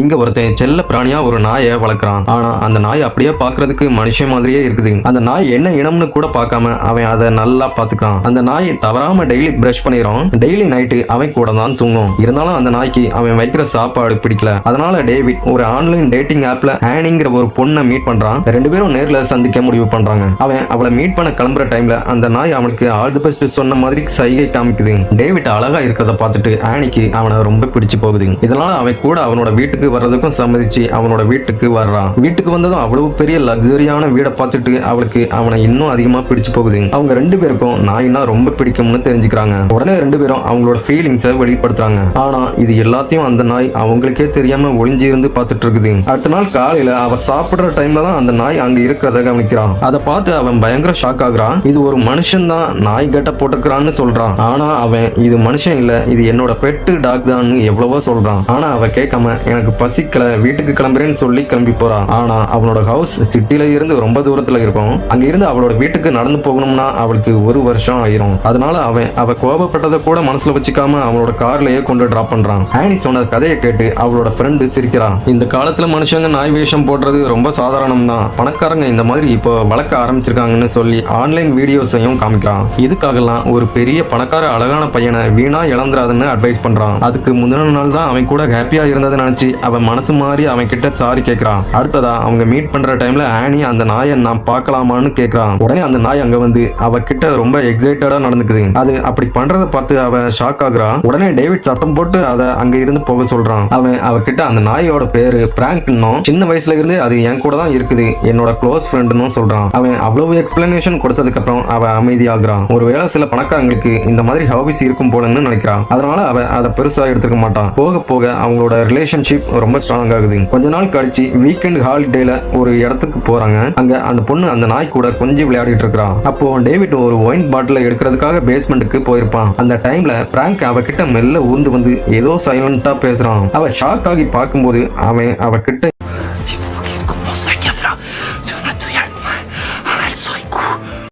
இங்க ஒருத்தன் செல்ல பிராணியா ஒரு நாயை வளர்க்குறான். ஆனா அந்த நாய் அப்படியே பாக்குறதுக்கு மனுஷன் மாதிரியே இருக்குது. அந்த நாய் என்ன இனம்னு கூட பார்க்காம அவன் அதை நல்லா பாத்துக்கிறான். அந்த நாய் தவறாம டெய்லி பிரஷ் பண்ணிடும். டெய்லி நைட்டு அவன் கூட தான் தூங்கும். இருந்தாலும் அந்த நாய்க்கு அவன் வைக்கிற சாப்பாடு பிடிக்கல. அதனால டேவிட் ஒரு ஆன்லைன் டேட்டிங் ஆப்ல ஆனிங்கிற ஒரு பொண்ணை மீட் பண்றான். ரெண்டு பேரும் நேர்ல சந்திக்க முடிவு பண்றாங்க. அவன் அவளை மீட் பண்ண கிளம்புற டைம்ல அந்த நாய் அவனுக்கு ஆல் தி பெஸ்ட் சொன்ன மாதிரி சைகை காமிக்குது. டேவிட் அழகா இருக்கிறத பார்த்துட்டு ஆனிக்கு அவனை ரொம்ப பிடிச்சு போகுது. இதனால அவன் கூட அவனோட வீட்டுக்கு வர்றதுக்கும் சம்மதிச்சு அவனோட வீட்டுக்கு வர்றான். வீட்டுக்கு வந்ததும் அவ்வளவு பெரிய லக்ஸரியான வீடை பார்த்துட்டு அவளுக்கு அவனை இன்னும் அதிகமா பிடிச்சு போகுது. அவங்க ரெண்டு பேருக்கும் நாயினா ரொம்ப பிடிக்கும்னு தெரிஞ்சுக்கிறாங்க. உடனே ரெண்டு பேரும் அவங்களோட ஃபீலிங்ஸை வெளிப்படுத்துறாங்க. ஆனா இது எல்லாத்தையும் அந்த நாய் அவங்களுக்கே தெரியாம ஒளிஞ்சு இருந்து பார்த்துட்டு இருக்குது. அடுத்த நாள் காலையில அவ சாப்பிடுற டைம்ல தான் அந்த நாய் அங்க இருக்கிறத கவனிக்கிறான். அதை பார்த்து அவன் பயங்கர ஷாக் ஆகுறான். இது ஒரு மனுஷன் தான் நாய் கட்ட போட்டுக்கிறான்னு சொல்றான். ஆனா அவன் இது மனுஷன் இல்ல, இது என்னோட பெட்டு டாக் தான் எவ்வளவோ சொல்றான். ஆனா அவ கேட்காம எனக்கு பசிக்கல வீட்டுக்கு கிளம்புறேன்னு சொல்லி கிளம்பி போறான். ஆனா அவனோட ஹவுஸ் சிட்டில இருந்து ரொம்ப தூரத்துல இருக்கும். அங்க இருந்து அவளோட வீட்டுக்கு நடந்து போகணும்னா அவளுக்கு ஒரு வருஷம் ஆயிரும். அதனால அவ கோபப்பட்டதை கூட மனசுல வச்சுக்காம அவளோட கார்லயே கொண்டு டிராப் பண்றான். ஆனி சொன்ன கதையை கேட்டு அவளோட ஃப்ரெண்டு சிரிக்கிறான். இந்த காலத்துல மனுஷங்க நாய் வேஷம் போடுறது ரொம்ப சாதாரணம் தான். பணக்காரங்க இந்த மாதிரி இப்போ வளர்க்க ஆரம்பிச்சிருக்காங்கன்னு சொல்லி ஆன்லைன் வீடியோஸையும் காமிக்கிறான். இதுக்காகலாம் ஒரு பெரிய பணக்கார அழகான பையனை வீணா இழந்துராதுன்னு அட்வைஸ் பண்றான். அதுக்கு முந்தின நாள் தான் அவன் கூட ஹாப்பியா இருந்ததை நினைச்சு அவன் மனசு மாறி அவன் கிட்ட சாரி கேட்கிறான். அடுத்ததா அவங்க மீட் பண்ற டைம்ல ஆனி அந்த நாயை நான் பார்க்கலாமான்னு கேட்கிறான். உடனே அந்த நாய் அங்க வந்து அவ கிட்ட ரொம்ப எக்ஸைட்டடா நடந்துக்குது. அது அப்படி பண்றத பார்த்து அவ ஷாக் ஆகுறான். உடனே டேவிட் சத்தம் போட்டு அதை அங்க இருந்து போக சொல்றான். அவன் அவகிட்ட அந்த நாயோட பேரு பிராங்க்னும் சின்ன வயசுல இருந்து அது என் கூட தான் இருக்குது, என்னோட க்ளோஸ் ஃப்ரெண்ட்னு சொல்றான். அவன் அவ்வளவு எக்ஸ்பிளனேஷன் கொடுத்ததுக்கு அப்புறம் அவ அமைதியாகிறான். ஒருவேளை சில பணக்காரங்களுக்கு இந்த மாதிரி ஹாபிஸ் இருக்கும் போலன்னு நினைக்கிறான். அதனால அவ அதை பெருசா எடுத்துக்க மாட்டான். போக போக அவங்களோட ரிலேஷன்ஷிப் ரொம்ப ஸ்ட்ராங் ஆகுது. கொஞ்ச நாள் கழிச்சு வீக்கெண்ட் ஹாலிடேல ஒரு இடத்துக்கு போறாங்க. அங்க அந்த பொண்ணு அந்த நாய் கூட கொஞ்சம் விளையாடிட்டு இருக்கான். அப்போ டேவிட் ஒரு ஒயின் பாட்டில எடுக்கிறதுக்காக பேஸ்மெண்ட்டுக்கு போயிருப்பான். அந்த டைம்ல பிராங்க் அவகிட்ட மெல்ல ஊர்ந்து வந்து ஏதோ சைலண்டா பேசுறான். அவ ஷாக் ஆகி பார்க்கும்போது அவன் அவகிட்ட